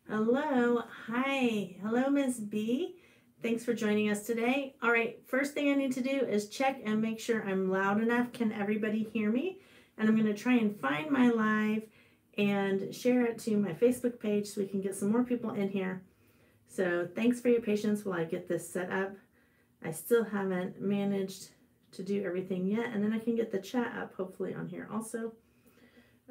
Hello. Hi. Hello, Miss B. Thanks for joining us today. All right, first thing I need to do is check and make sure I'm loud enough. Can everybody hear me? And I'm going to try and find my live and share it to my Facebook page so we can get some more people in here. So thanks for your patience while I get this set up. I still haven't managed to do everything yet, and then I can get the chat up hopefully on here also.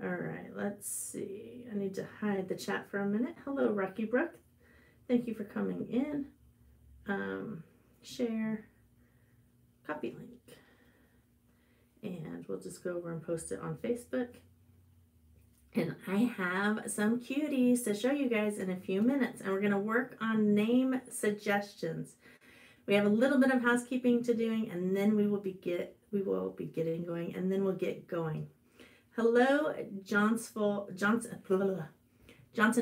All right, let's see. I need to hide the chat for a minute. Hello, Rocky Brook. Thank you for coming in. Share, copy link. And we'll just go over and post it on Facebook. And I have some cuties to show you guys in a few minutes. And we're going to work on name suggestions. We have a little bit of housekeeping to doing, and then we will be getting going, and then we'll get going. Hello, Johnson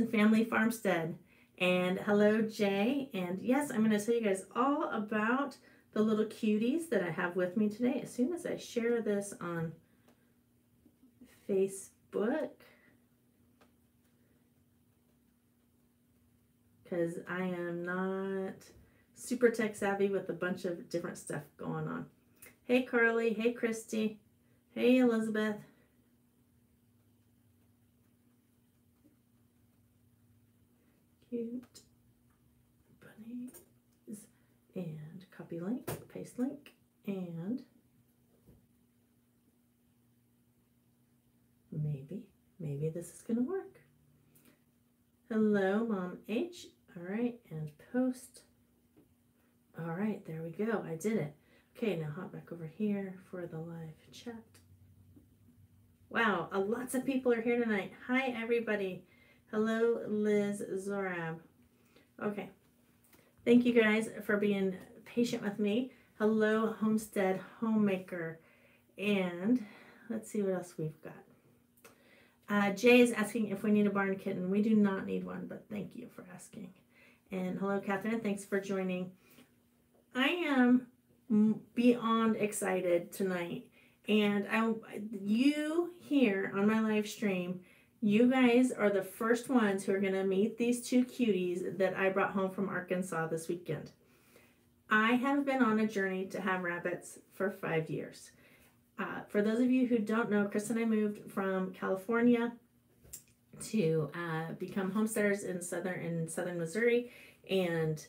Family Farmstead. And hello, Jay. And yes, I'm going to tell you guys all about the little cuties that I have with me today as soon as I share this on Facebook. Because I am not super tech savvy with a bunch of different stuff going on. Hey, Carly. Hey, Christy. Hey, Elizabeth. Cute bunnies. And copy link, paste link, and maybe this is going to work. Hello, Mom H. All right, and post. All right, there we go. I did it. Okay, now hop back over here for the live chat. Wow, lots of people are here tonight. Hi, everybody. Hello, Liz Zorab. Okay. Thank you guys for being patient with me. Hello, Homestead Homemaker. And let's see what else we've got. Jay is asking if we need a barn kitten. We do not need one, but thank you for asking. And hello, Catherine. Thanks for joining. I am beyond excited tonight. And you here on my live stream, you guys are the first ones who are going to meet these two cuties that I brought home from Arkansas this weekend. I have been on a journey to have rabbits for 5 years. For those of you who don't know, Chris and I moved from California to become homesteaders in southern Missouri, and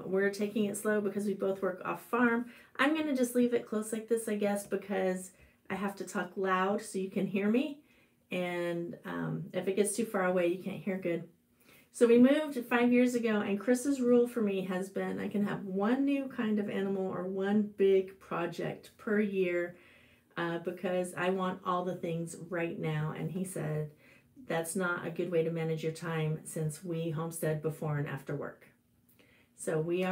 we're taking it slow because we both work off farm. I'm going to just leave it close like this, I guess, because I have to talk loud so you can hear me. And if it gets too far away, you can't hear good. So we moved 5 years ago, and Chris's rule for me has been I can have one new kind of animal or one big project per year because I want all the things right now. And he said, that's not a good way to manage your time since we homestead before and after work. So we've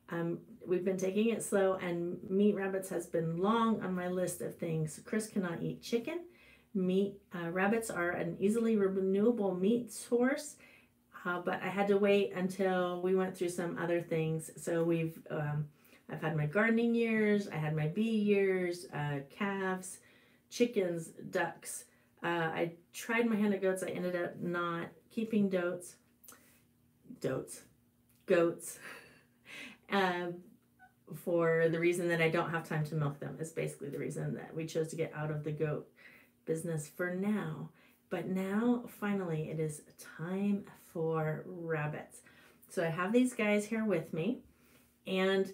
been taking it slow, and meat rabbits has been long on my list of things. Chris cannot eat chicken. Rabbits are an easily renewable meat source, but I had to wait until we went through some other things. So I've had my gardening years, I had my bee years, calves, chickens, ducks. I tried my hand at goats. I ended up not keeping goats, for the reason that I don't have time to milk them is basically the reason that we chose to get out of the goat business for now. But now, finally, it is time for rabbits. So I have these guys here with me, and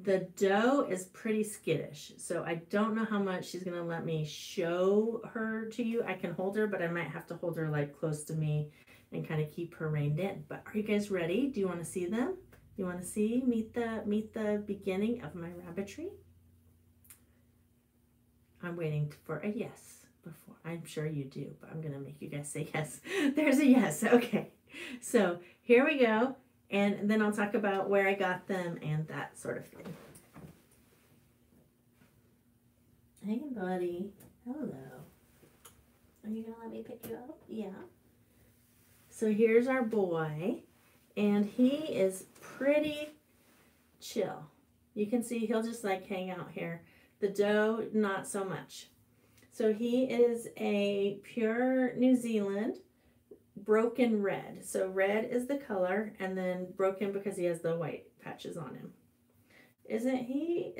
the doe is pretty skittish, so I don't know how much she's going to let me show her to you. I can hold her, but I might have to hold her like close to me and kind of keep her reined in. But are you guys ready? Do you want to see them? You want to meet the beginning of my rabbitry? I'm waiting for a yes before. I'm sure you do, but I'm going to make you guys say yes. There's a yes. Okay. So here we go. And then I'll talk about where I got them and that sort of thing. Hey, buddy. Hello. Are you going to let me pick you up? Yeah. So here's our boy, and he is pretty chill. You can see he'll just like hang out here. The doe, not so much. So he is a pure New Zealand broken red. So red is the color, and then broken because he has the white patches on him. Isn't he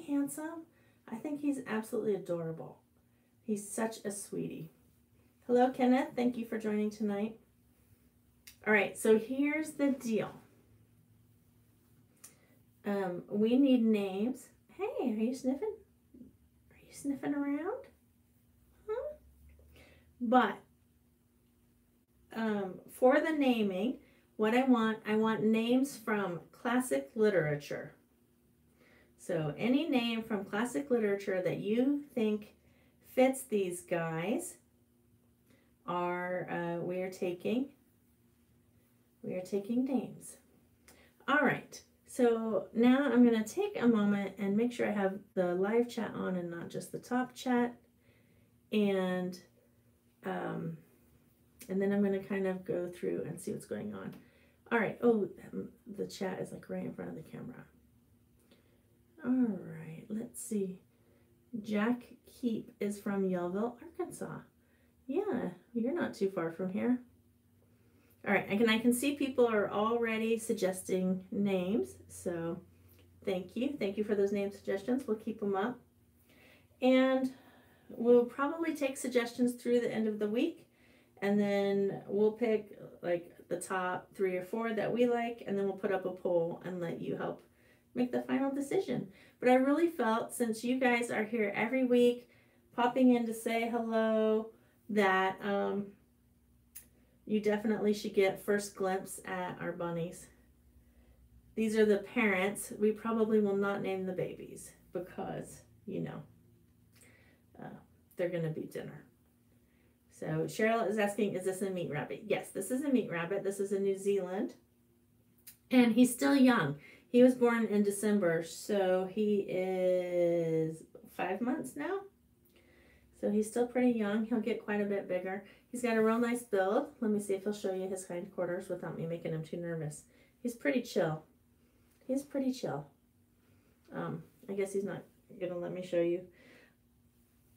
handsome? I think he's absolutely adorable. He's such a sweetie. Hello, Kenneth. Thank you for joining tonight. All right, so here's the deal. We need names. Hey, are you sniffing? Are you sniffing around? Huh? But for the naming, what I want names from classic literature. So any name from classic literature that you think fits these guys are we are taking names. All right. So now I'm going to take a moment and make sure I have the live chat on and not just the top chat. And then I'm going to kind of go through and see what's going on. All right. Oh, the chat is like right in front of the camera. All right. Let's see. Jack Keep is from Yellville, Arkansas. Yeah, you're not too far from here. All right, I can see people are already suggesting names, so thank you. Thank you for those name suggestions. We'll keep them up. And we'll probably take suggestions through the end of the week, and then we'll pick like the top 3 or 4 that we like, and then we'll put up a poll and let you help make the final decision. But I really felt, since you guys are here every week, popping in to say hello, that you definitely should get first glimpse at our bunnies. These are the parents. We probably will not name the babies because, you know, they're going to be dinner. So Cheryl is asking, is this a meat rabbit? Yes, this is a meat rabbit. This is in New Zealand. And he's still young. He was born in December, so he is 5 months now. So he's still pretty young. He'll get quite a bit bigger. He's got a real nice build. Let me see if he'll show you his hindquarters without me making him too nervous. He's pretty chill. He's pretty chill. I guess he's not going to let me show you.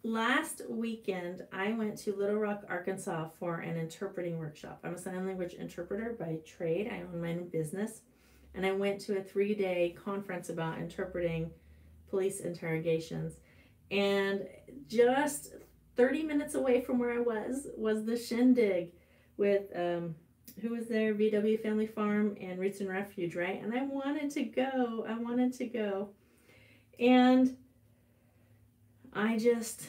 Last weekend, I went to Little Rock, Arkansas for an interpreting workshop. I'm a sign language interpreter by trade. I own my own business. And I went to a 3-day conference about interpreting police interrogations. And just 30 minutes away from where I was the shindig with, who was there? VW Family Farm and Roots and Refuge, right? And I wanted to go. And I just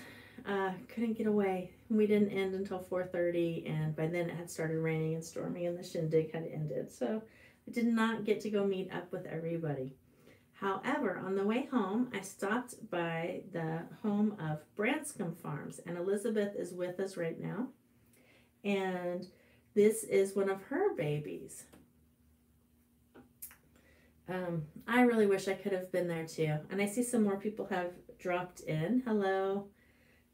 couldn't get away. We didn't end until 4:30, and by then it had started raining and storming, and the shindig had ended. So I did not get to go meet up with everybody. However, on the way home, I stopped by the home of Branscombe Farms, and Elizabeth is with us right now. And this is one of her babies. I really wish I could have been there too. And I see some more people have dropped in. Hello.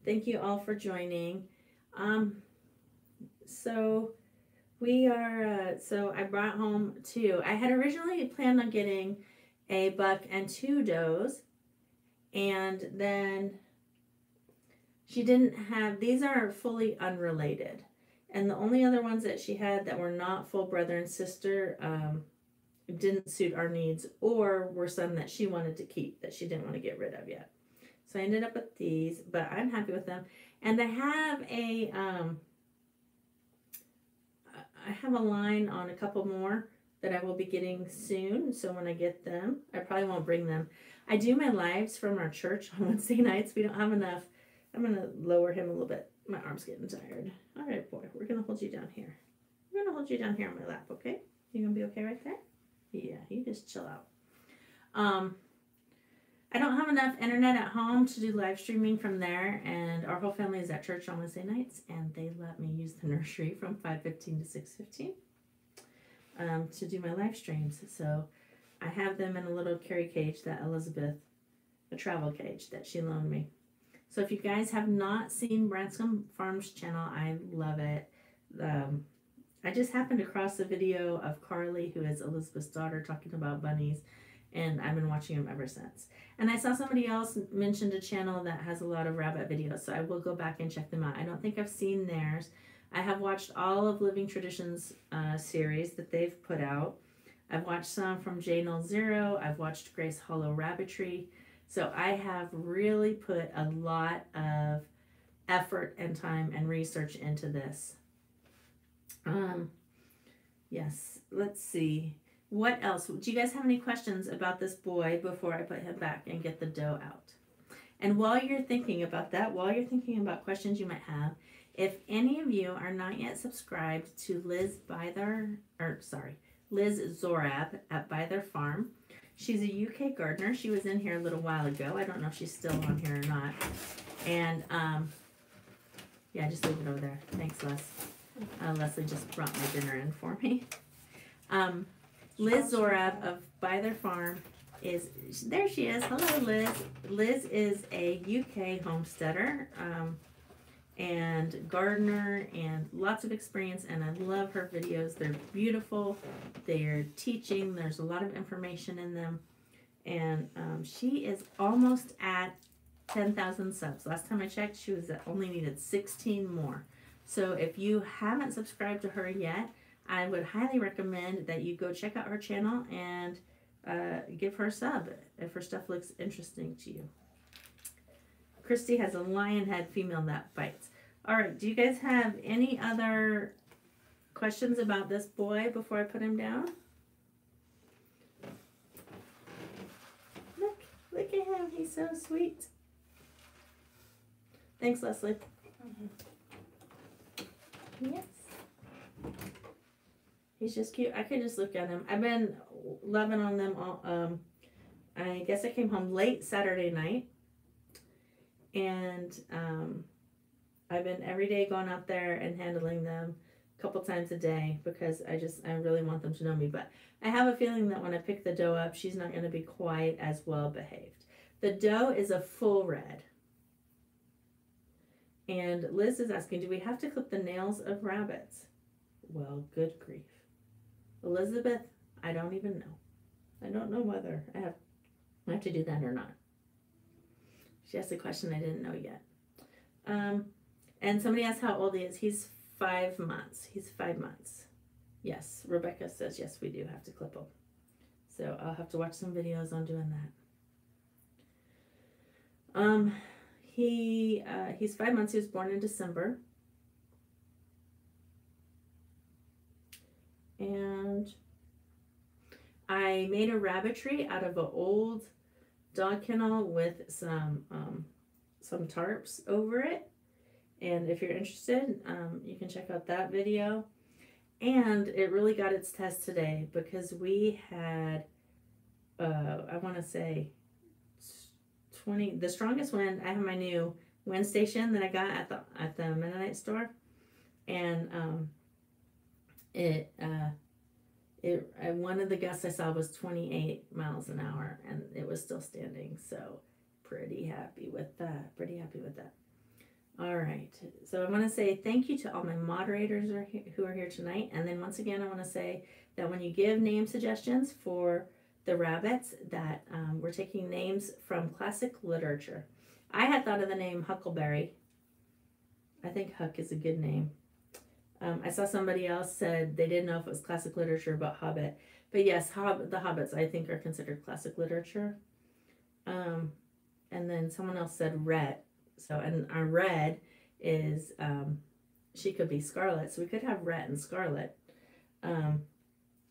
Thank you all for joining. So we are, so I brought home 2. I had originally planned on getting a buck and 2 does, and then she didn't have, these are fully unrelated, and the only other ones that she had that were not full brother and sister didn't suit our needs, or were some that she wanted to keep that she didn't want to get rid of yet. So I ended up with these, but I'm happy with them. And I have a line on a couple more that I will be getting soon. So when I get them, I probably won't bring them. I do my lives from our church on Wednesday nights. We don't have enough. I'm going to lower him a little bit. My arm's getting tired. All right, boy, we're going to hold you down here. I'm going to hold you down here on my lap, okay? You going to be okay right there? Yeah, you just chill out. I don't have enough internet at home to do live streaming from there, and our whole family is at church on Wednesday nights, and they let me use the nursery from 5:15 to 6:15 to do my live streams. So I have them in a little carry cage that Elizabeth, a travel cage that she loaned me. So if you guys have not seen Branscombe Farms channel, I love it. I just happened across a video of Carly, who is Elizabeth's daughter, talking about bunnies, and I've been watching them ever since. And I saw somebody else mentioned a channel that has a lot of rabbit videos, so I will go back and check them out. I don't think I've seen theirs, I have watched all of Living Traditions series that they've put out. I've watched some from J00. I've watched Grace Hollow Rabbitry. So I have really put a lot of effort and time and research into this. Yes, let's see. What else? Do you guys have any questions about this boy before I put him back and get the dough out? And while you're thinking about that, while you're thinking about questions you might have, if any of you are not yet subscribed to Liz Zorab at By Their Farm, she's a UK gardener. She was in here a little while ago. I don't know if she's still on here or not. And yeah, just leave it over there. Thanks, Les. Leslie just brought my dinner in for me. Liz Zorab of By Their Farm is, there she is. Hello, Liz. Liz is a UK homesteader and gardener and lots of experience, and I love her videos. They're beautiful. They're teaching. There's a lot of information in them. And she is almost at 10,000 subs. Last time I checked, she was only needed 16 more. So if you haven't subscribed to her yet, I would highly recommend that you go check out her channel and give her a sub if her stuff looks interesting to you. Christy has a lion head female that bites. All right, do you guys have any other questions about this boy before I put him down? Look at him, he's so sweet. Thanks, Leslie. Yes. He's just cute. I could just look at him. I've been loving on them all. I guess I came home late Saturday night. And I've been every day going out there and handling them a couple times a day because I really want them to know me. But I have a feeling that when I pick the dough up, she's not going to be quite as well behaved. The dough is a full red. And Liz is asking, do we have to clip the nails of rabbits? Well, good grief. Elizabeth, I don't even know. I don't know whether I have to do that or not. She asked a question I didn't know yet. And somebody asked how old he is. He's 5 months. He's 5 months. Yes, Rebecca says, yes, we do have to clip him. So I'll have to watch some videos on doing that. He's 5 months. He was born in December. And I made a rabbitry out of an old dog kennel with some tarps over it. And if you're interested, you can check out that video. And it really got its test today because we had, I want to say 20, the strongest wind. I have my new wind station that I got at the Mennonite store. And one of the gusts I saw was 28 miles an hour, and it was still standing. So pretty happy with that. All right. So I want to say thank you to all my moderators who are here tonight. And then once again, I want to say that when you give name suggestions for the rabbits, that we're taking names from classic literature. I had thought of the name Huckleberry. I think Huck is a good name. I saw somebody else said they didn't know if it was classic literature about Hobbit. But yes, the Hobbits I think are considered classic literature. And then someone else said Rhett. So, and our Red is, she could be Scarlet. So we could have Rhett and Scarlet.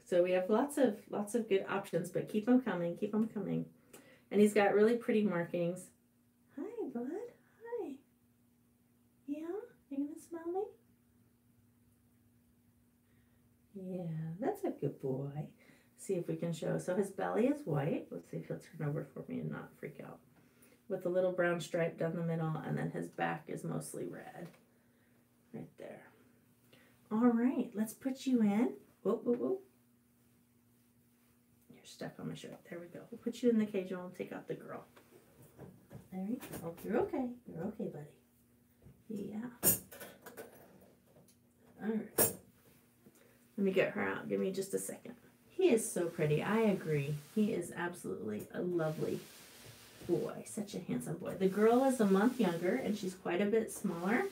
So we have lots of good options, but keep them coming. And he's got really pretty markings. Hi, bud. Hi. Yeah? You gonna smell me? Yeah, that's a good boy. See if we can show. So his belly is white. Let's see if he'll turn over for me and not freak out. With a little brown stripe down the middle, and then his back is mostly red. Right there. All right, let's put you in. Whoop, whoop, whoop. You're stuck on my shirt. There we go. We'll put you in the cage and we'll take out the girl. There you go. You're okay. You're okay, buddy. Yeah. All right. Let me get her out. Give me just a second. He is so pretty. I agree. He is absolutely a lovely boy. Such a handsome boy. The girl is a month younger, and she's quite a bit smaller.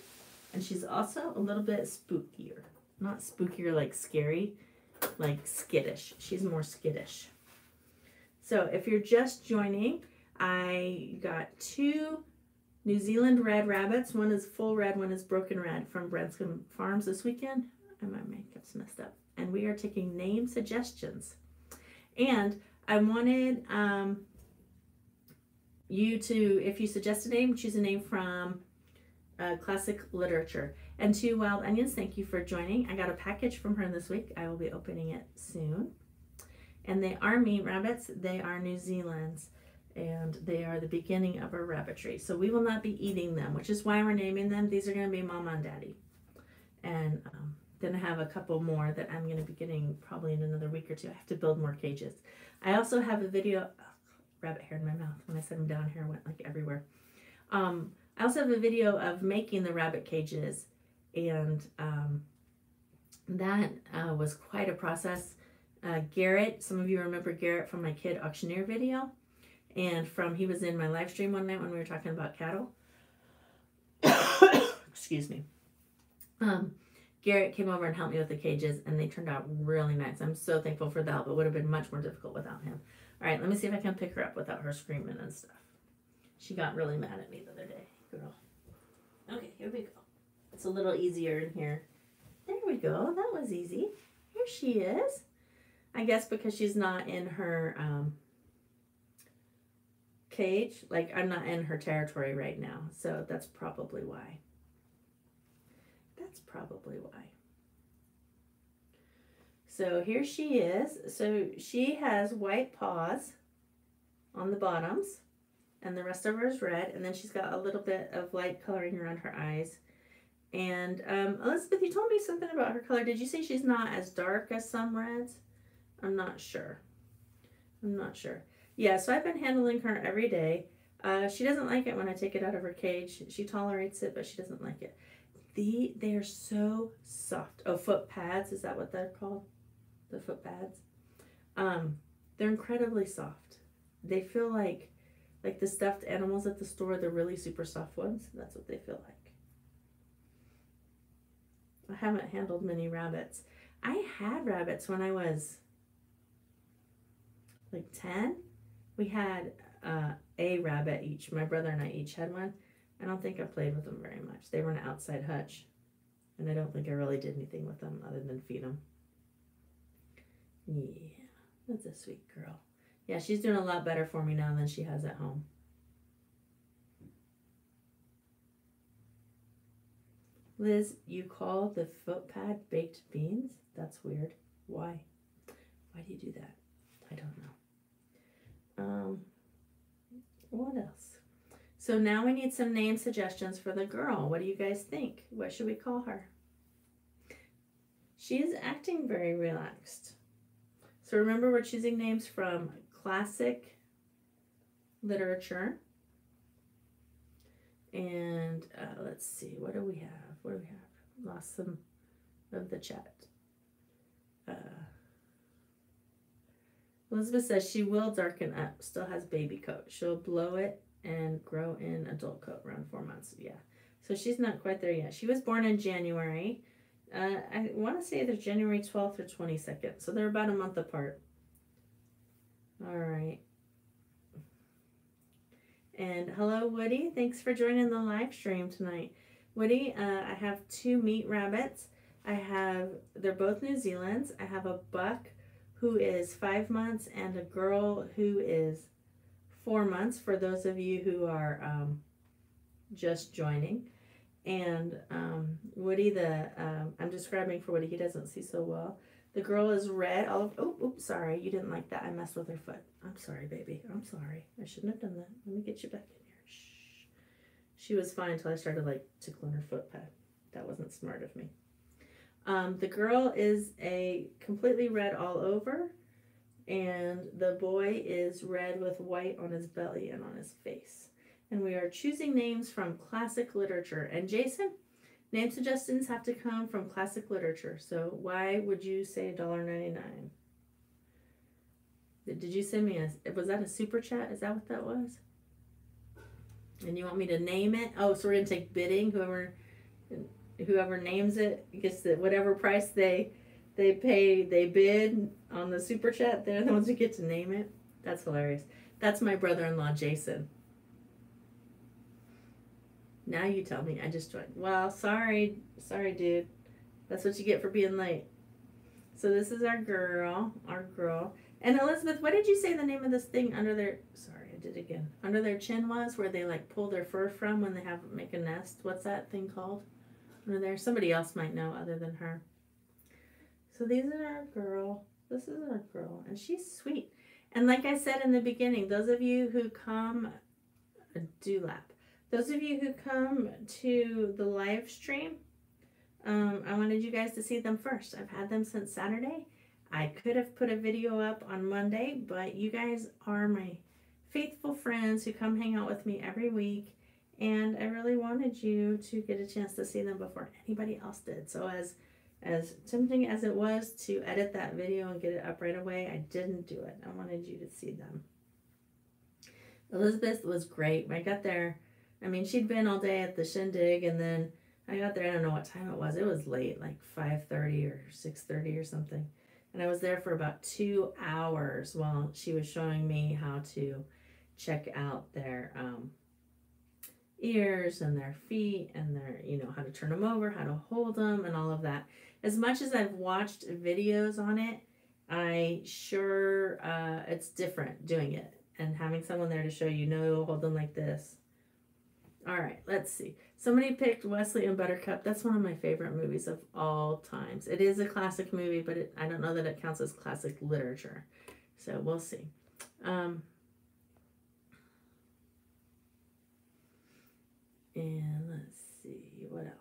And she's also a little bit spookier. Not spookier like scary, like skittish. She's more skittish. So if you're just joining, I got 2 New Zealand red rabbits. One is full red, one is broken red from Branscombe Farms this weekend. And my makeup's messed up. And we are taking name suggestions. And I wanted you to, if you suggest a name, choose a name from classic literature. And to Wild Onions, thank you for joining. I got a package from her this week. I will be opening it soon. And they are meat rabbits. They are New Zealand's. And they are the beginning of our rabbitry. So we will not be eating them, which is why we're naming them. These are going to be Mama and Daddy. And then I have a couple more that I'm going to be getting probably in another week or 2. I have to build more cages. I also have a video, rabbit hair in my mouth. When I set them down, hair went like everywhere. I also have a video of making the rabbit cages, and that was quite a process. Garrett, some of you remember Garrett from my kid auctioneer video, and he was in my live stream one night when we were talking about cattle. Excuse me. Garrett came over and helped me with the cages, and they turned out really nice. I'm so thankful for that, but it would have been much more difficult without him. All right, let me see if I can pick her up without her screaming and stuff. She got really mad at me the other day, girl. Okay, here we go. It's a little easier in here. There we go. That was easy. Here she is. I guess because she's not in her cage. Like, I'm not in her territory right now. So that's probably why. That's probably why. So here she is. So she has white paws on the bottoms, and the rest of her is red. And then she's got a little bit of light coloring around her eyes. And Elizabeth, you told me something about her color. Did you say she's not as dark as some reds? I'm not sure. I'm not sure. Yeah, so I've been handling her every day. She doesn't like it when I take it out of her cage. She tolerates it, but she doesn't like it. They are so soft. Oh, foot pads, is that what they're called? The foot pads? They're incredibly soft. They feel like the stuffed animals at the store, the really super soft ones. That's what they feel like. I haven't handled many rabbits. I had rabbits when I was like 10. We had a rabbit each. My brother and I each had one. I don't think I played with them very much. They were an outside hutch, and I don't think I really did anything with them other than feed them. Yeah, that's a sweet girl. Yeah, she's doing a lot better for me now than she has at home. Liz, you call the foot pad baked beans? That's weird. Why? Why do you do that? I don't know. What else? So now we need some name suggestions for the girl. What do you guys think? What should we call her? She is acting very relaxed. So remember, we're choosing names from classic literature. And let's see, what do we have? What do we have? Lost some of the chat. Elizabeth says she will darken up, still has baby coat. She'll blow it and grow in adult coat around 4 months. Yeah, so she's not quite there yet. She was born in January. I want to say they're January 12th or 22nd, so they're about a month apart. All right. And hello, Woody. Thanks for joining the live stream tonight. Woody, I have 2 meat rabbits. They're both New Zealand's. I have a buck who is 5 months and a girl who is 4 months, for those of you who are just joining. And Woody, I'm describing for Woody, he doesn't see so well. The girl is red. Oops, sorry, you didn't like that. I messed with her foot. I'm sorry, baby. I'm sorry. I shouldn't have done that. Let me get you back in here. Shh. She was fine until I started tickling her foot pad. That wasn't smart of me. The girl is a completely red all over, and the boy is red with white on his belly and on his face. And we are choosing names from classic literature. And Jason, name suggestions have to come from classic literature. So why would you say $1.99? Did you send me was that a super chat? Is that what that was? And you want me to name it? Oh, so we're going to take bidding, whoever. whoever names it gets the, whatever price they bid on the super chat. They're the ones who get to name it. That's hilarious. That's my brother-in-law, Jason. Now you tell me. I just joined. Well, sorry, dude. That's what you get for being late. So this is our girl. And Elizabeth, what did you say the name of this thing under their, sorry, I did it again. Under their chin was, where they like pull their fur from when they make a nest? What's that thing called? Under there? Somebody else might know other than her. So these are our girl. This is our girl. And she's sweet. And like I said in the beginning, those of you who come, those of you who come to the live stream, I wanted you guys to see them first. I've had them since Saturday. I could have put a video up on Monday, but you guys are my faithful friends who come hang out with me every week, and I really wanted you to get a chance to see them before anybody else did. So as tempting as it was to edit that video and get it up right away, I didn't do it. I wanted you to see them. Elizabeth was great. I got there, I mean, she'd been all day at the shindig, and then I got there, I don't know what time it was. It was late, like 5:30 or 6:30 or something. And I was there for about 2 hours while she was showing me how to check out their ears and their feet and their, how to turn them over, how to hold them, and all of that. As much as I've watched videos on it, it's different doing it and having someone there to show you, no, hold them like this. All right, let's see. Somebody picked Wesley and Buttercup. That's one of my favorite movies of all times. It is a classic movie, but I don't know that it counts as classic literature. So we'll see. And let's see, what else?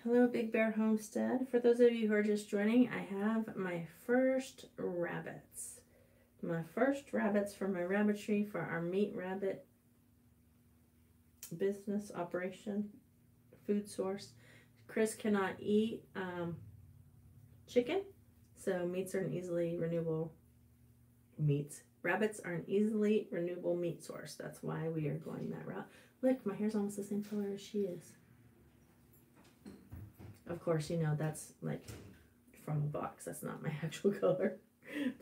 Hello, Big Bear Homestead. For those of you who are just joining, I have my first rabbits. My first rabbits for my rabbitry for our meat rabbit business operation food source. Chris cannot eat chicken, so meats are an easily renewable rabbits are an easily renewable meat source. That's why we are going that route. Look, my hair's almost the same color as she is. Of course, that's like from a box. That's not my actual color.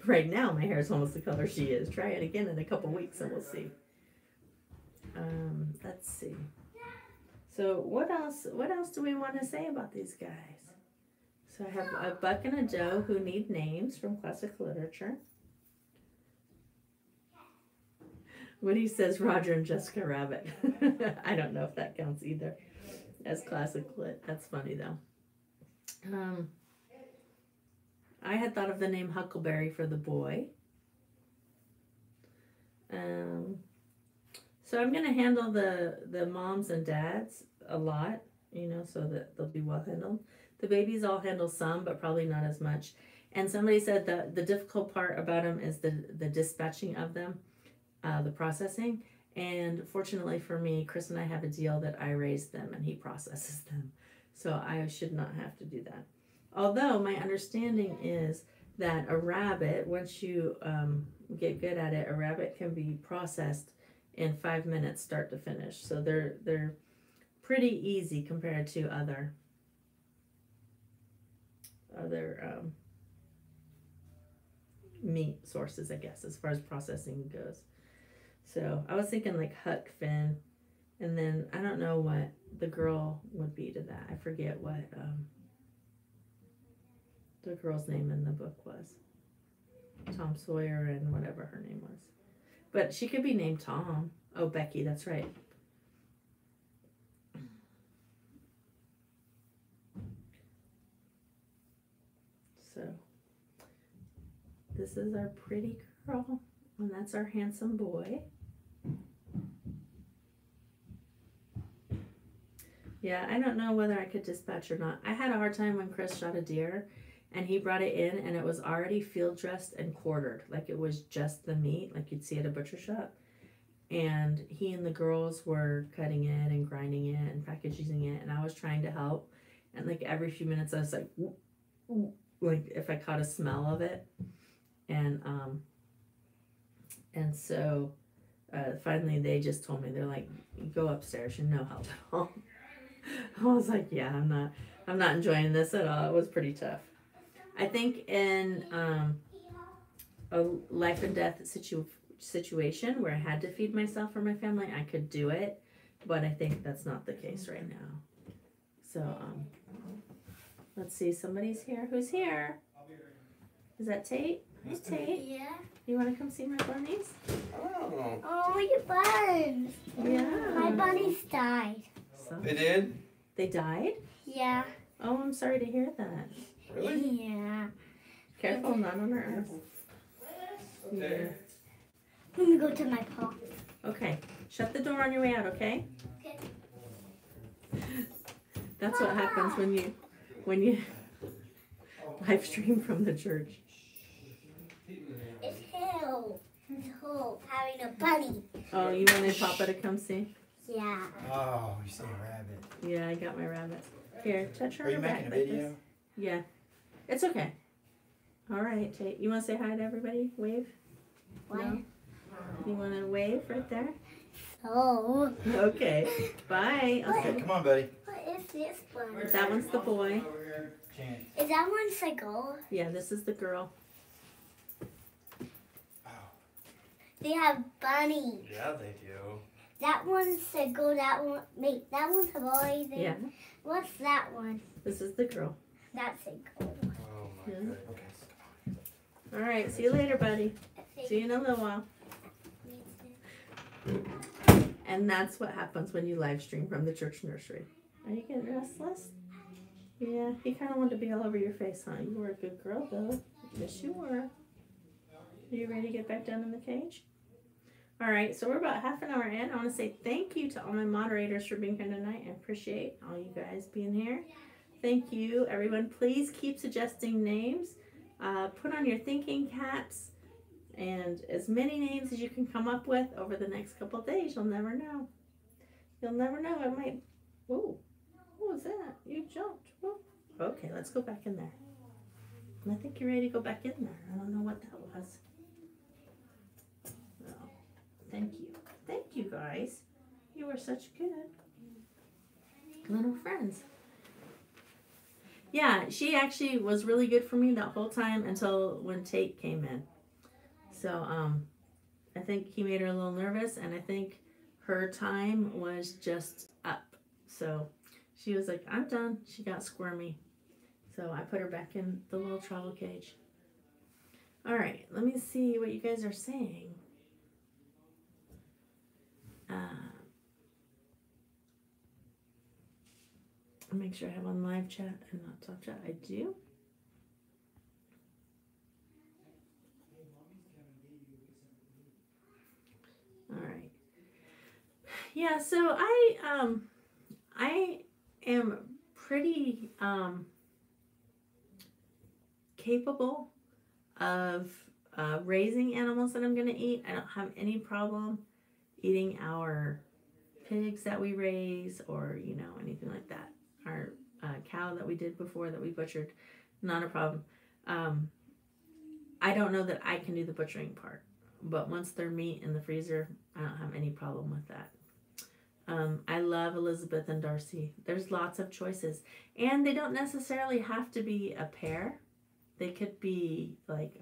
Right now, my hair is almost the color she is. Try it again in a couple weeks and we'll see. Let's see. So what else do we want to say about these guys? So I have a Buck and a Doe who need names from classic literature. Woody says Roger and Jessica Rabbit. I don't know if that counts either as classic lit. That's funny though. I had thought of the name Huckleberry for the boy. So I'm going to handle the moms and dads a lot, so that they'll be well handled. The babies I'll handle some, but probably not as much. And somebody said that the difficult part about them is the dispatching of them, the processing. And fortunately for me, Chris and I have a deal that I raise them and he processes them. So I should not have to do that. Although my understanding is that a rabbit, once you get good at it, a rabbit can be processed in 5 minutes, start to finish. So they're pretty easy compared to other meat sources, I guess, as far as processing goes. So I was thinking like Huck Finn, and then I don't know what the girl would be to that. I forget what the girl's name in the book was. Tom Sawyer and whatever her name was. But she could be named Tom. Oh, Becky, that's right. So, this is our pretty girl, and that's our handsome boy. Yeah, I don't know whether I could dispatch or not. I had a hard time when Chris shot a deer, and he brought it in, and it was already field dressed and quartered. Like it was just the meat, like you'd see at a butcher shop. And he and the girls were cutting it and grinding it and packaging it, and I was trying to help. And like every few minutes, I was like, ooh, ooh, like if I caught a smell of it. And so finally they just told me, they're like, go upstairs, you're no help at all. I was like, yeah, I'm not enjoying this at all. It was pretty tough. I think in a life and death situation where I had to feed myself or my family, I could do it, but I think that's not the case right now. So let's see, somebody's here. Who's here? Is that Tate? Hey, Tate. Yeah. You want to come see my bunnies? Oh, your buns. Yeah. My bunnies died. So, They did? they died? Yeah. Oh, I'm sorry to hear that. Really? Yeah. Careful, not on our earth. Okay. Let me go to my paw. Okay, shut the door on your way out, okay? Okay. That's what happens when you live stream from the church. It's Hill. It's Hope having a bunny. Oh, you wanted Papa to come see? Yeah. Oh, you see a rabbit. Yeah, I got my rabbit. Here, touch her Are you on her making back a like video? this. Yeah, it's okay. All right, Tate, you want to say hi to everybody? Wave? What? No? You want to wave right there? Oh. Okay, bye. I'll Okay, see. come on, buddy. What is this one? That one's the boy. Chance. Is that one Seagull? Yeah, this is the girl. Oh. They have bunnies. Yeah, they do. That one's Seagull. That one. Wait, that one's a boy. Then Yeah, What's that one? this is the girl. That's Seagull. Oh, my Yeah. God. Okay. All right, see you later, buddy. See you in a little while. And that's what happens when you live stream from the church nursery. Are you getting restless? Yeah, he kind of wanted to be all over your face, huh? You were a good girl, though. Yes, you were. Are you ready to get back down in the cage? All right, so we're about half an hour in. I want to say thank you to all my moderators for being here tonight. I appreciate all you guys being here. Thank you, everyone. Please keep suggesting names. Put on your thinking caps. And as many names as you can come up with over the next couple of days. You'll never know. You'll never know. It might... Whoa. What was that? You jumped. Whoa. Okay, let's go back in there. I think you're ready to go back in there. I don't know what that was. No. Thank you. Thank you, guys. You were such good little friends. Yeah, she actually was really good for me that whole time until when Tate came in. So, I think he made her a little nervous, and I think her time was just up. So, she was like, I'm done. She got squirmy. So, I put her back in the little travel cage. All right, let me see what you guys are saying. I'll make sure I have on live chat and not talk chat. I do. All right. Yeah, so I am pretty capable of raising animals that I'm going to eat. I don't have any problem eating our pigs that we raise or, you know, anything like that. Our cow that we did before that we butchered, not a problem. I don't know that I can do the butchering part. But once they're meat in the freezer, I don't have any problem with that. I love Elizabeth and Darcy. There's lots of choices. And they don't necessarily have to be a pair. They could be like,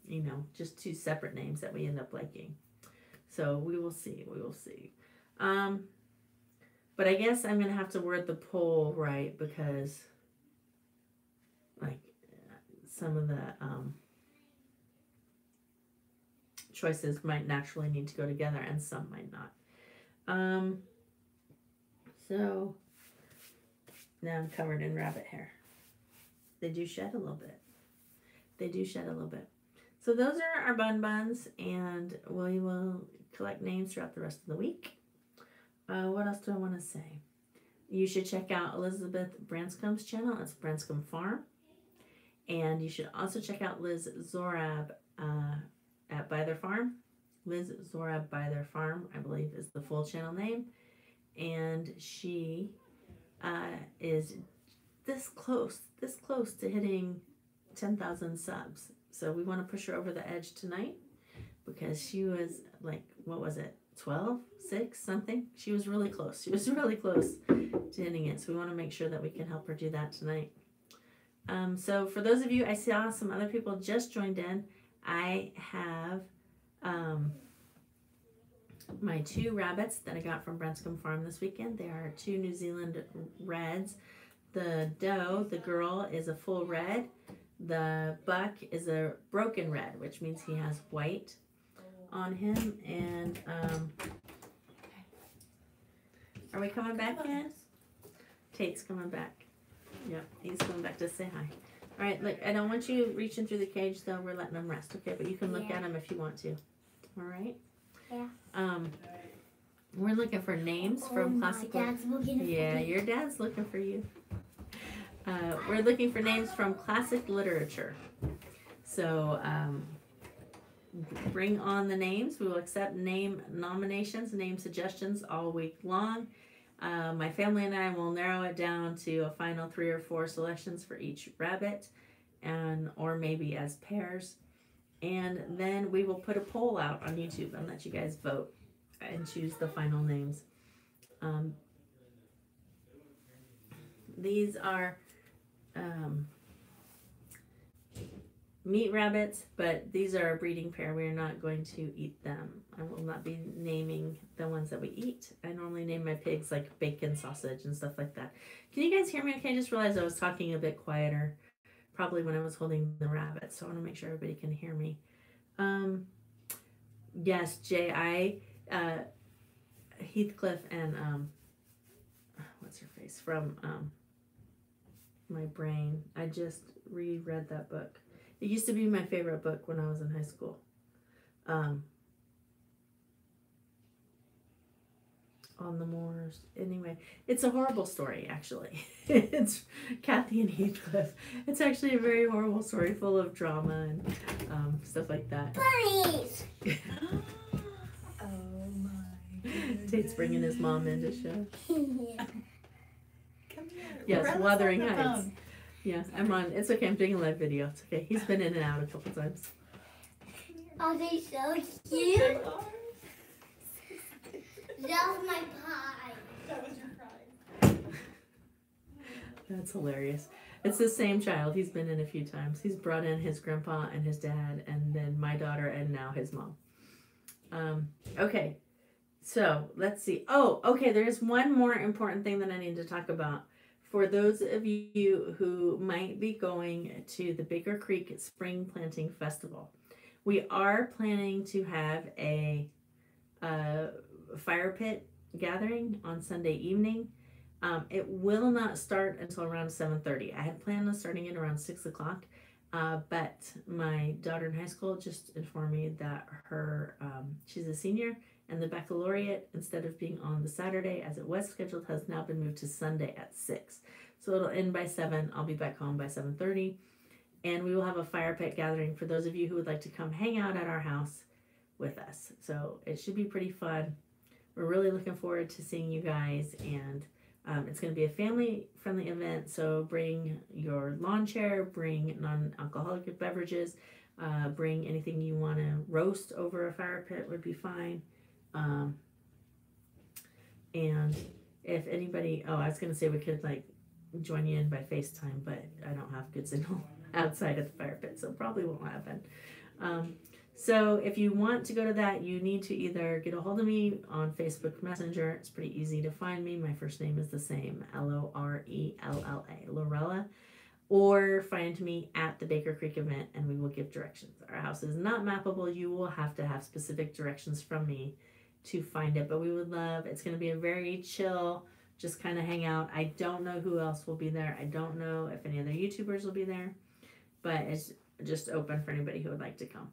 you know, just two separate names that we end up liking. So we will see. We will see. But I guess I'm going to have to word the poll right because, like, some of the... choices might naturally need to go together and some might not. So now I'm covered in rabbit hair. They do shed a little bit. They do shed a little bit. So those are our buns, and we will collect names throughout the rest of the week. What else do I want to say? You should check out Elizabeth Branscombe's channel. It's Branscombe Farm. And you should also check out Liz Zorab at By Their Farm. Liz Zorab By Their Farm, I believe, is the full channel name. And she is this close to hitting 10,000 subs. So we want to push her over the edge tonight because she was like what was it, 12, 6, something. She was really close. She was really close to hitting it. So we want to make sure that we can help her do that tonight. So for those of you, I saw some other people just joined in. I have my 2 rabbits that I got from Branscombe Farm this weekend. They are 2 New Zealand reds. The doe, the girl, is a full red. The buck is a broken red, which means he has white on him. And are we coming back in? Tate's coming back. Yep, he's coming back to say hi. All right, look, I don't want you reaching through the cage, though. We're letting him rest, okay? But you can look at him if you want to. All right? Yeah. We're looking for names from classical. My dad's looking for Yeah, me. your dad's looking for you. We're looking for names from classic literature. So bring on the names. We will accept name nominations, name suggestions all week long. My family and I will narrow it down to a final 3 or 4 selections for each rabbit, or maybe as pairs. And then we will put a poll out on YouTube and let you guys vote and choose the final names. These are meat rabbits, but these are a breeding pair. We are not going to eat them. I will not be naming the ones that we eat. I normally name my pigs like bacon, sausage, and stuff like that. Can you guys hear me okay? I just realized I was talking a bit quieter, probably when I was holding the rabbits, so I want to make sure everybody can hear me. Yes, Jay, Heathcliff and what's her face from my brain. I just reread that book. It used to be my favorite book when I was in high school. On the Moors. Anyway, it's a horrible story, actually. It's Kathy and Heathcliff. It's actually a very horrible story full of drama and stuff like that. Bunnies! Oh my goodness. Tate's bringing his mom in to show. Yeah. Come here. Yes, Lorella's Wuthering on the Heights. phone. Yeah, I'm on. It's okay. I'm doing a live video. It's okay. He's been in and out a couple times. Are they so They cute? are. That was my pie. That was your cry. That's hilarious. It's the same child. He's been in a few times. He's brought in his grandpa and his dad, and then my daughter, and now his mom. Okay, so let's see. Oh, okay. There's one more important thing that I need to talk about. For those of you who might be going to the Baker Creek Spring Planting Festival, we are planning to have a fire pit gathering on Sunday evening. It will not start until around 7:30. I had planned on starting it around 6 o'clock, but my daughter in high school just informed me that her she's a senior, and the baccalaureate, instead of being on the Saturday as it was scheduled, has now been moved to Sunday at 6. So it'll end by 7. I'll be back home by 7:30, and we will have a fire pit gathering for those of you who would like to come hang out at our house with us. So it should be pretty fun. We're really looking forward to seeing you guys, and it's going to be a family-friendly event, so bring your lawn chair, bring non-alcoholic beverages, bring anything you want to roast over a fire pit would be fine. And if anybody, I was going to say we could like join you in by FaceTime, but I don't have good signal outside of the fire pit, so probably won't happen. So if you want to go to that, you need to either get a hold of me on Facebook Messenger. It's pretty easy to find me. My first name is the same, Lorella, Lorella, or find me at the Baker Creek event and we will give directions. Our house is not mappable. You will have to have specific directions from me to find it, but we would love, it's going to be a very chill, just kind of hang out. I don't know who else will be there. I don't know if any other YouTubers will be there, but it's just open for anybody who would like to come.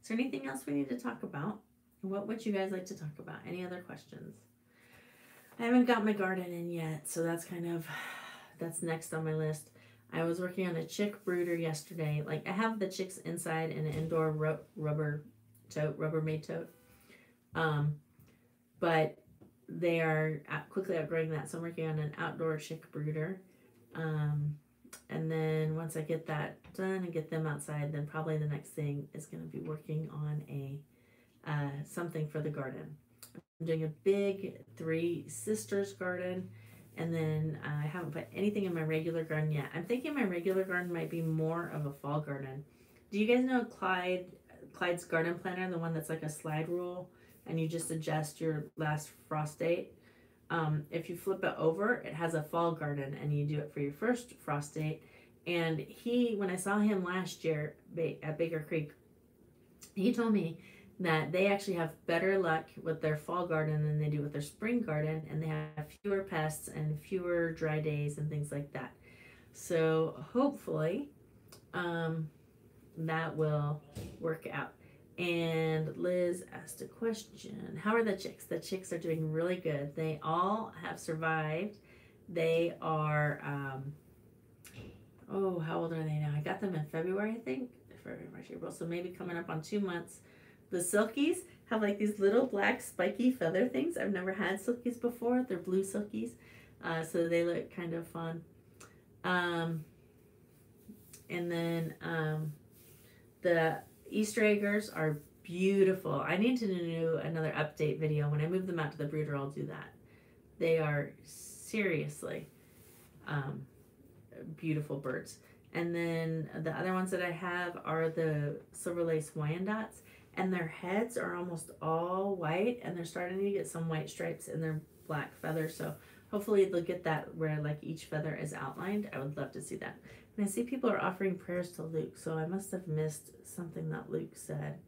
Is there anything else we need to talk about? What would you guys like to talk about? Any other questions? I haven't got my garden in yet, so that's next on my list. I was working on a chick brooder yesterday. Like, I have the chicks inside in an indoor Rubbermaid tote. But they are quickly outgrowing that, so I'm working on an outdoor chick brooder. And then once I get that done and get them outside, then probably the next thing is going to be working on a something for the garden. I'm doing a big Three Sisters garden, and then I haven't put anything in my regular garden yet. I'm thinking my regular garden might be more of a fall garden. Do you guys know Clyde's garden planner, the one that's like a slide rule, and you just adjust your last frost date? If you flip it over, it has a fall garden, and you do it for your first frost date. And when I saw him last year at Baker Creek, he told me that they actually have better luck with their fall garden than they do with their spring garden, and they have fewer pests and fewer dry days and things like that. So hopefully that will work out. And Liz asked a question. How are the chicks? The chicks are doing really good. They all have survived. They are, how old are they now? I got them in February, I think. February, March, April. So maybe coming up on 2 months. The silkies have like these little black spiky feather things. I've never had silkies before. They're blue silkies. So they look kind of fun. And then the Easter eggers are beautiful. I need to do another update video. When I move them out to the brooder, I'll do that. They are seriously beautiful birds. And then the other ones that I have are the Silver Lace Wyandottes, and their heads are almost all white, and they're starting to get some white stripes in their black feathers. So hopefully they'll get that where like each feather is outlined. I would love to see that. And I see people are offering prayers to Luke, so I must have missed something that Luke said.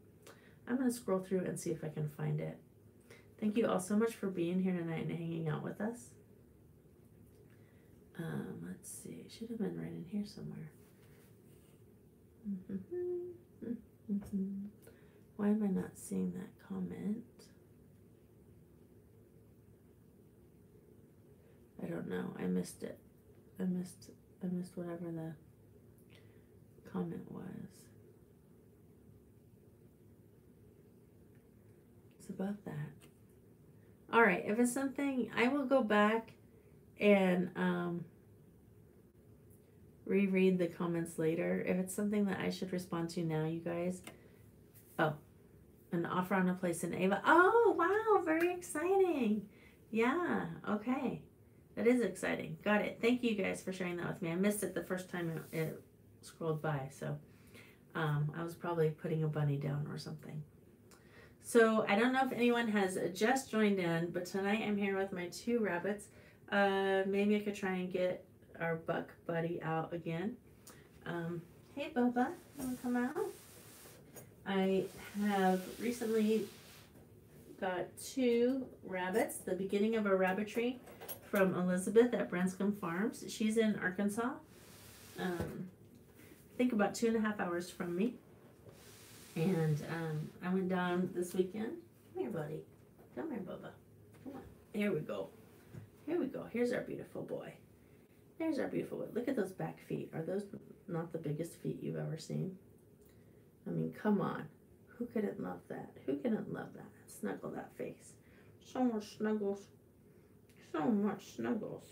I'm going to scroll through and see if I can find it. Thank you all so much for being here tonight and hanging out with us. Let's see. It should have been right in here somewhere. Why am I not seeing that comment? I don't know. I missed it. I missed whatever the comment was. It's about that. All right. If it's something, I will go back and reread the comments later. If it's something that I should respond to now, you guys. Oh, an offer on a place in Ava. Oh, wow. Very exciting. Yeah. Okay. That is exciting. Got it. Thank you guys for sharing that with me. I missed it the first time it scrolled by. So I was probably putting a bunny down or something. So I don't know if anyone has just joined in, but tonight I'm here with my 2 rabbits. Maybe I could try and get our buck buddy out again. Hey, Bubba. You want to come out? I have recently got 2 rabbits, the beginning of a rabbitry from Elizabeth at Branscombe Farms. She's in Arkansas. I think about 2.5 hours from me. And I went down this weekend. Come here, buddy. Come here, Bubba. Come on. Here we go. Here we go. Here's our beautiful boy. There's our beautiful boy. Look at those back feet. Are those not the biggest feet you've ever seen? I mean, come on. Who couldn't love that? Who couldn't love that? Snuggle that face. So much snuggles. So much snuggles.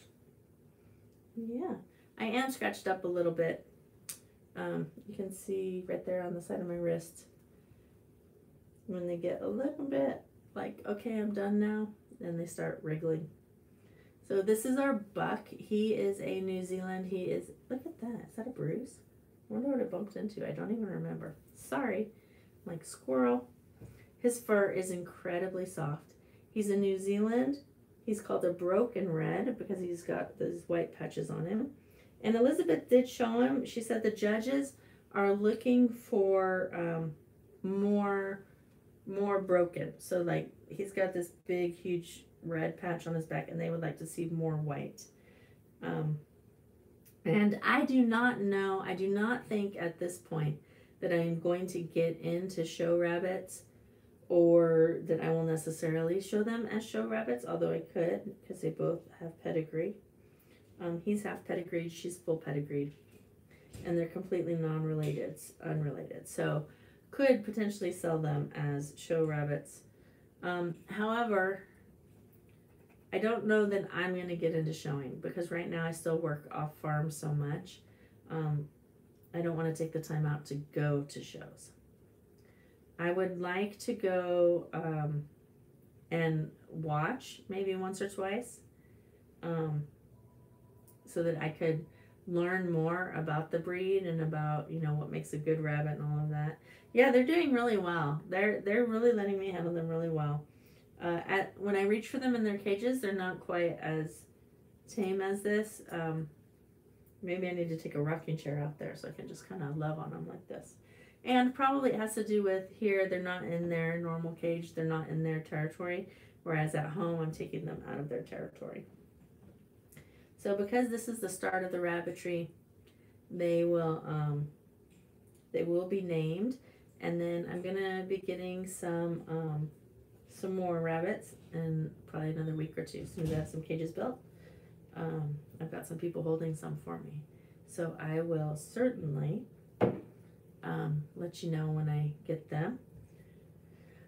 Yeah. I am scratched up a little bit. You can see right there on the side of my wrist when they get a little bit like, okay, I'm done now, then they start wriggling. So this is our buck. He is a New Zealand. He is, look at that. Is that a bruise? I wonder what it bumped into. I don't even remember. Sorry. Like squirrel. His fur is incredibly soft. He's a New Zealand. He's called a broken red because he's got those white patches on him. And Elizabeth did show him. She said the judges are looking for more broken. So like he's got this big, huge red patch on his back, and they would like to see more white. And I do not know. I do not think at this point that I am going to get into show rabbits, or that I will necessarily show them as show rabbits, although I could because they both have pedigree. He's half pedigreed, she's full pedigreed, and they're completely unrelated. So could potentially sell them as show rabbits. However, I don't know that I'm going to get into showing because right now I still work off farm so much I don't want to take the time out to go to shows. I would like to go and watch maybe once or twice, so that I could learn more about the breed and about, you know, what makes a good rabbit and all of that. Yeah, they're doing really well. They're really letting me handle them really well. When I reach for them in their cages, they're not quite as tame as this. Maybe I need to take a rocking chair out there so I can just kind of love on them like this. And probably it has to do with here, they're not in their normal cage, they're not in their territory, whereas at home I'm taking them out of their territory. So because this is the start of the rabbitry, they will be named, and then I'm gonna be getting some more rabbits in probably another week or two as soon as I have some cages built. I've got some people holding some for me, so I will certainly let you know when I get them.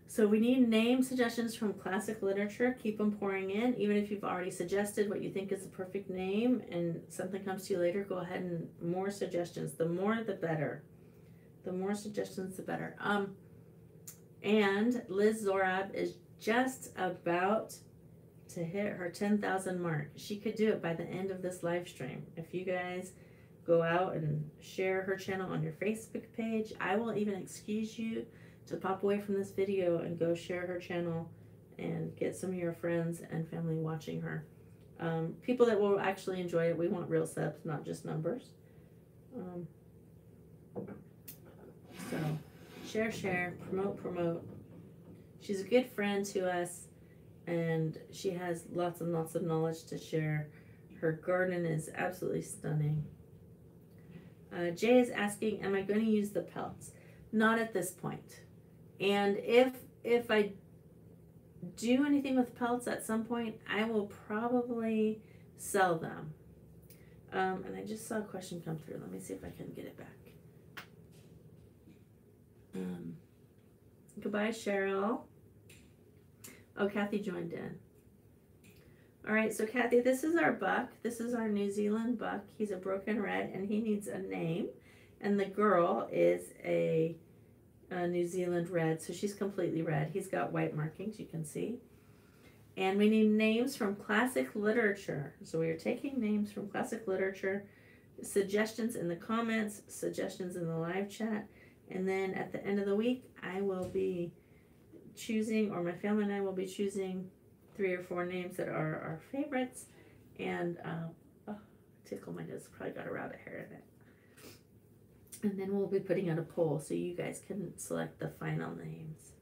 So we need name suggestions from classic literature. Keep them pouring in. Even if you've already suggested what you think is the perfect name and something comes to you later, go ahead and more suggestions. The more the better. The more suggestions the better. And Liz Zorab is just about to hit her 10,000 mark. She could do it by the end of this live stream. If you guys go out and share her channel on your Facebook page, I will even excuse you to pop away from this video and go share her channel and get some of your friends and family watching her. People that will actually enjoy it. We want real subs, not just numbers. So share, promote. She's a good friend to us, and she has lots and lots of knowledge to share. Her garden is absolutely stunning. Jay is asking, am I going to use the pelts? Not at this point. And if I do anything with pelts at some point, I will probably sell them. And I just saw a question come through. Let me see if I can get it back. Goodbye, Cheryl. Oh, Kathy joined in. All right, so Kathy, this is our buck. This is our New Zealand buck. He's a broken red, and he needs a name. And the girl is a New Zealand red, so she's completely red. He's got white markings, you can see. And we need names from classic literature. So we are taking names from classic literature, suggestions in the comments, suggestions in the live chat, and then at the end of the week, I will be choosing, or my family and I will be choosing 3 or 4 names that are our favorites. And, oh, tickle my nose, probably got a rabbit hair in it. And then we'll be putting out a poll so you guys can select the final names.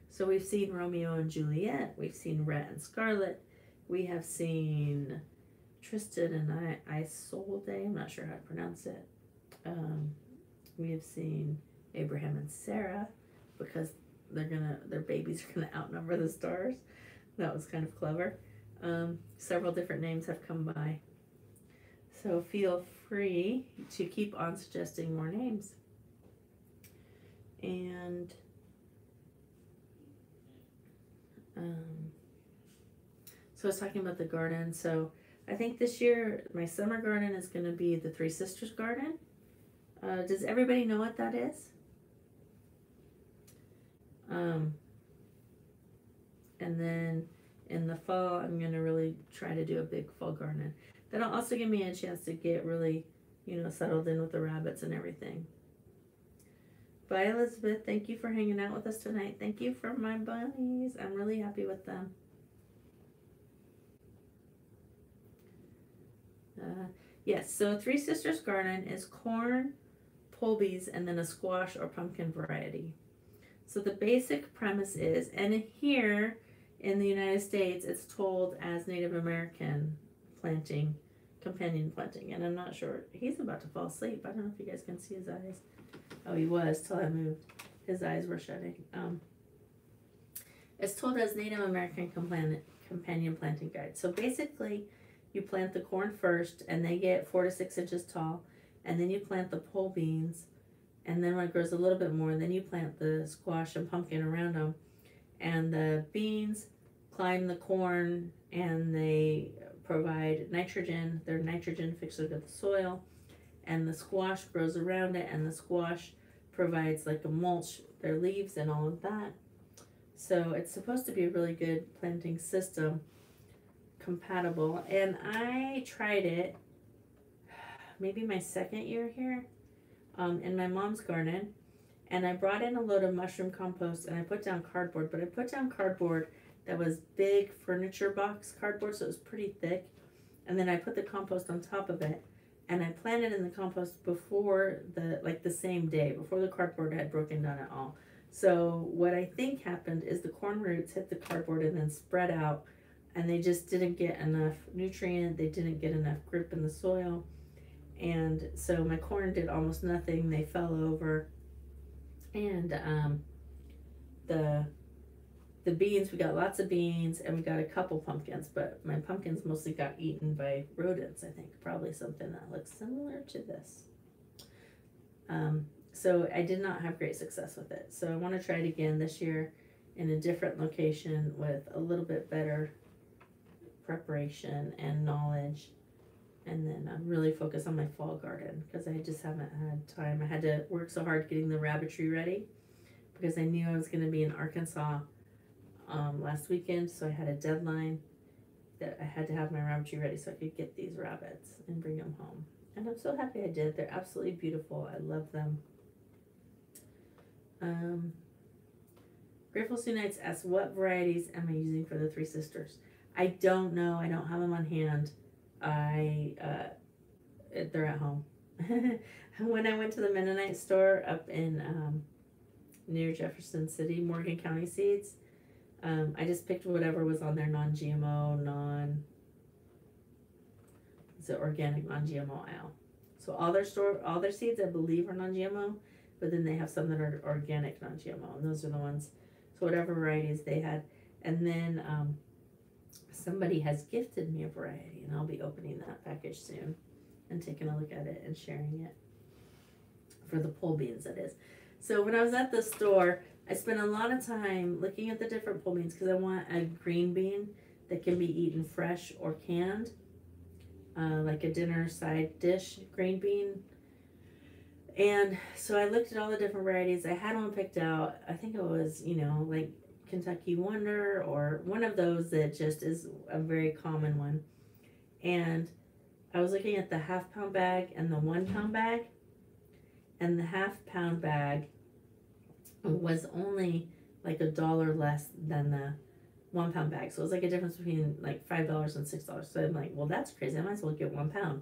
So we've seen Romeo and Juliet, we've seen Rhett and Scarlet, we have seen Tristan and Isolde, I'm not sure how to pronounce it. We have seen Abraham and Sarah, because their babies are gonna outnumber the stars. That was kind of clever. Several different names have come by. So feel free to keep on suggesting more names. And so I was talking about the garden. So I think this year my summer garden is going to be the Three Sisters garden. Does everybody know what that is? And then in the fall, I'm going to really try to do a big fall garden. That'll also give me a chance to get really, settled in with the rabbits and everything. Bye, Elizabeth. Thank you for hanging out with us tonight. Thank you for my bunnies. I'm really happy with them. Yes, so Three Sisters garden is corn, pulbees, and then a squash or pumpkin variety. So the basic premise is, and here in the United States, it's told as Native American planting, companion planting, and I'm not sure. He's about to fall asleep. I don't know if you guys can see his eyes. Oh, he was till I moved. His eyes were shutting. It's told as Native American companion planting guide. So basically, you plant the corn first, and they get 4 to 6 inches tall, and then you plant the pole beans, and then when it grows a little bit more, then you plant the squash and pumpkin around them, and the beans climb the corn, and they provide nitrogen. They're nitrogen fixers of the soil, and the squash grows around it, and the squash provides like a mulch, their leaves and all of that. So it's supposed to be a really good planting system, compatible. And I tried it maybe my second year here in my mom's garden, and I brought in a load of mushroom compost and I put down cardboard, but I put down cardboard that was big furniture box cardboard, so it was pretty thick. And then I put the compost on top of it, and I planted in the compost before the same day, before the cardboard had broken down at all. So what I think happened is the corn roots hit the cardboard and then spread out, and they just didn't get enough nutrient, they didn't get enough grip in the soil, and so my corn did almost nothing. They fell over, and the beans, we got lots of beans, and we got a couple pumpkins, but my pumpkins mostly got eaten by rodents, I think. Probably something that looks similar to this. So I did not have great success with it. So I want to try it again this year in a different location with a little bit better preparation and knowledge. And then really focus on my fall garden, because I just haven't had time. I had to work so hard getting the rabbitry ready because I knew I was going to be in Arkansas last weekend, so I had a deadline that I had to have my rabbitry ready so I could get these rabbits and bring them home. And I'm so happy I did. They're absolutely beautiful. I love them. Grateful Sue Nights asks, what varieties am I using for the Three Sisters? I don't know. I don't have them on hand. They're at home. When I went to the Mennonite store up in near Jefferson City, Morgan County Seeds, I just picked whatever was on their non-GMO, organic non-GMO aisle. So all their seeds I believe are non-GMO, but then they have some that are organic non-GMO, and those are the ones. So whatever varieties they had, and then somebody has gifted me a variety, and I'll be opening that package soon and taking a look at it and sharing it for the pole beans, that is. So when I was at the store, I spent a lot of time looking at the different pole beans because I want a green bean that can be eaten fresh or canned, like a dinner side dish green bean. And so I looked at all the different varieties. I had one picked out. I think it was, like Kentucky Wonder or one of those that just is a very common one. And I was looking at the half-pound bag and the 1 pound bag, and the half-pound bag was only like $1 less than the 1 pound bag. So it was like a difference between like $5 and $6. So I'm like, well, that's crazy. I might as well get 1 pound.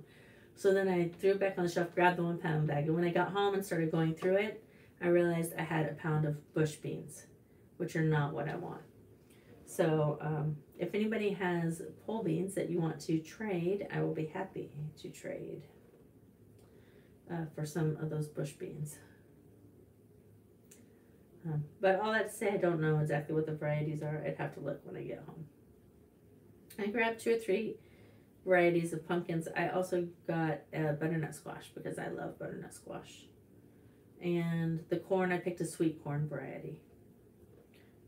So then I threw it back on the shelf, grabbed the 1 pound bag, and when I got home and started going through it, I realized I had a pound of bush beans, which are not what I want. So if anybody has pole beans that you want to trade, I will be happy to trade for some of those bush beans. But all that to say, I don't know exactly what the varieties are. I'd have to look when I get home. I grabbed 2 or 3 varieties of pumpkins. I also got butternut squash because I love butternut squash. And the corn, I picked a sweet corn variety.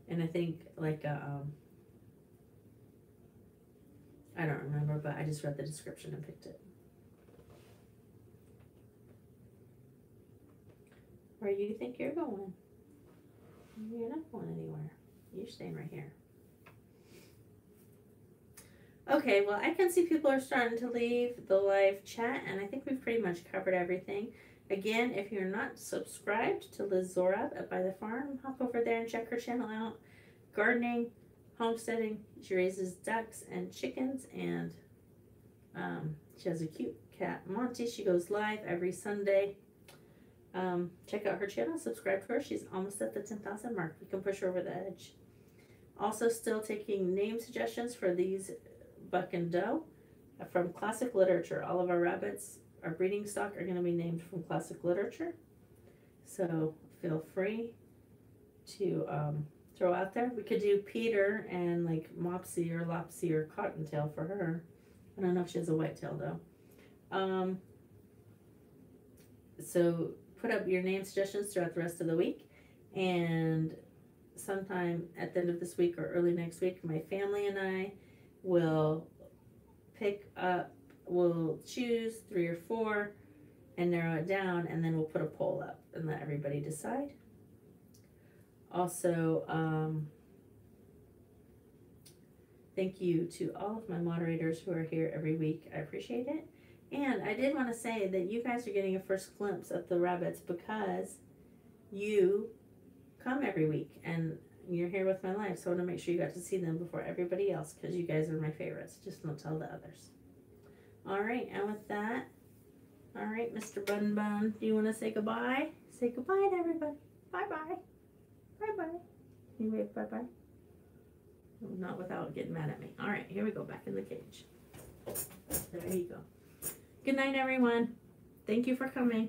And I think like I don't remember, but I just read the description and picked it. Where do you think you're going? You're not going anywhere. You're staying right here. Okay, well, I can see people are starting to leave the live chat, and I think we've pretty much covered everything. Again, if you're not subscribed to Liz Zorab at By the Farm, hop over there and check her channel out. Gardening, homesteading. She raises ducks and chickens, and she has a cute cat, Monty. She goes live every Sunday. Check out her channel, subscribe to her. She's almost at the 10,000 mark. We can push her over the edge. Also still taking name suggestions for these buck and doe from classic literature. All of our rabbits, our breeding stock, are going to be named from classic literature. So feel free to throw out there. We could do Peter and like Mopsy or Lopsy or Cottontail for her. I don't know if she has a whitetail though. So put up your name suggestions throughout the rest of the week, and sometime at the end of this week or early next week, my family and I will we'll choose 3 or 4 and narrow it down, and then we'll put a poll up and let everybody decide. Also, thank you to all of my moderators who are here every week. I appreciate it. And I did want to say that you guys are getting a first glimpse of the rabbits because you come every week and you're here with my life. So I want to make sure you got to see them before everybody else because you guys are my favorites. Just don't tell the others. All right, and with that, all right, Mr. Bun Bun, do you want to say goodbye? Say goodbye to everybody. Bye-bye. Bye-bye. Can you wave bye-bye? Not without getting mad at me. All right, here we go, back in the cage. There you go. Good night, everyone. Thank you for coming.